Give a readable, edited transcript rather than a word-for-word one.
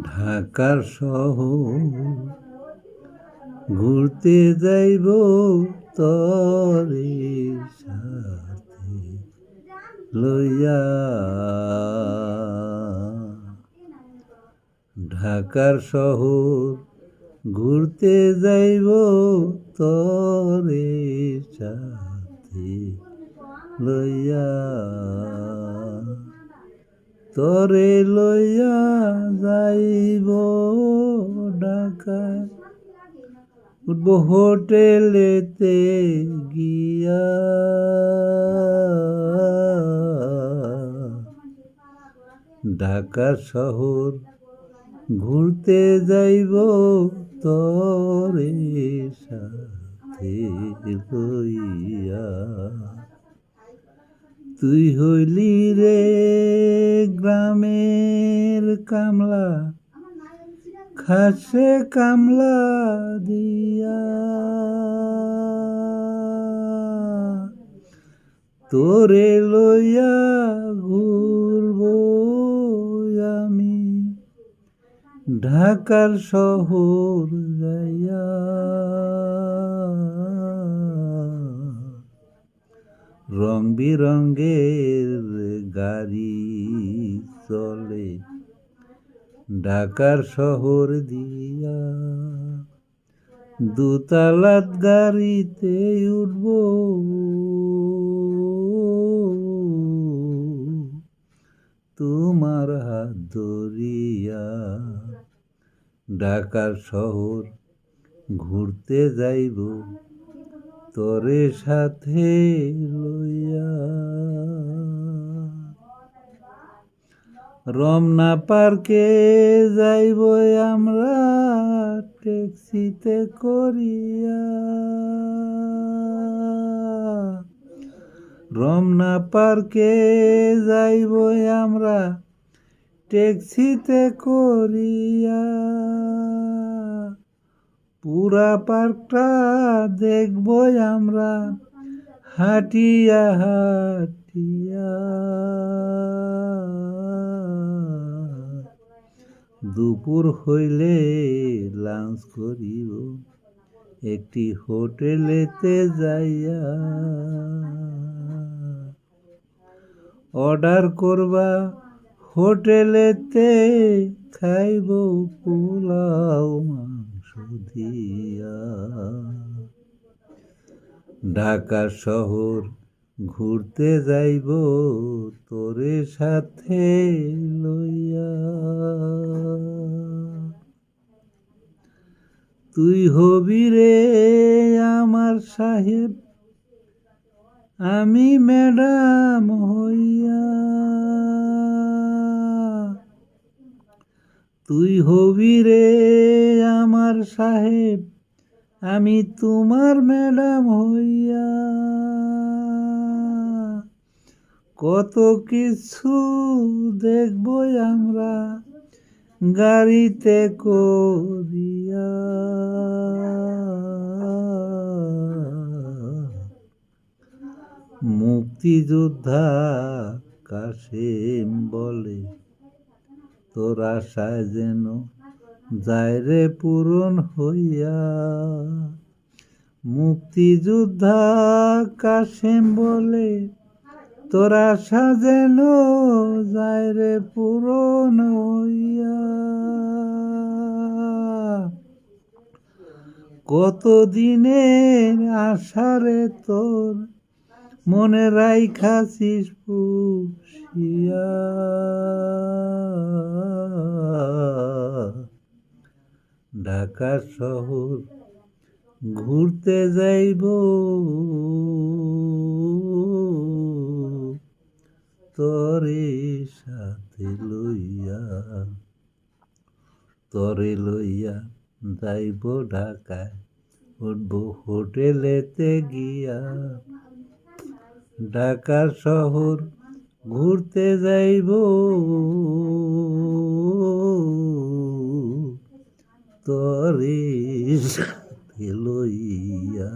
ঢাকার শহর ঘুরতে যাইব তরে সাথে লইয়া। ঢাকার শহর ঘুরতে যাইব তরে সাথে লইয়া। তরে লইয়া যাইব ঢাকায়, উঠব হোটেলেতে গিয়া। ঢাকা শহর ঘুরতে যাইব তরে সাথে লইয়া। তুই হইলি রে গ্রামের কামলা, খাসে কামলা দিয়া। তোরে লইয়া ঘুরব আমি ঢাকার শহর যাইয়া। রং বিরঙ্গের গাড়ি চলে ঢাকার শহর দিয়া। দুতালাত গাড়িতে উঠব, তোমার হাত ধরিয়া। ঢাকার শহর ঘুরতে যাইব তোরে সাথে লইয়া। রমনা পার্কে যাইব আমরা ট্যাক্সিতে করিয়া। রমনা পার্কে যাইব আমরা ট্যাক্সিতে করিয়া। পুরা পার্কটা দেখব আমরা হাঁটিয়া হাঁটিয়া। দুপুর হইলে লাঞ্চ করিব একটি হোটেলেতে যাইয়া। অর্ডার করবা হোটেলেতে, খাইব পোলাও মাংস দিয়া। ঢাকা শহর ঘুরতে যাইব তোরে সাথে লইয়া। তুই হবি রে আমার সাহেব, আমি ম্যাডাম হইয়া। তুই হবি রে আমার সাহেব, আমি তোমার ম্যাডাম হইয়া। কত কিছু দেখব আমরা গাড়িতে করিয়া। মুক্তিযোদ্ধা কাসেম বলে, তোর আশায় যেন যায় রে পূরণ হইয়া। মুক্তিযোদ্ধা কাসেম বলে, তোর আশা যেন যায় রে পূরণ হইয়া। কতদিনের আশারে তোর মনে রাইখাছিস পুষিয়া। ঢাকা শহর ঘুরতে যাইব তরে সাথে লইয়া। তরে লইয়া যাইব ঢাকায়, উঠব হোটেলেতে গিয়া। ঢাকা শহর ঘুরতে যাইব তরে সাথে লইয়া।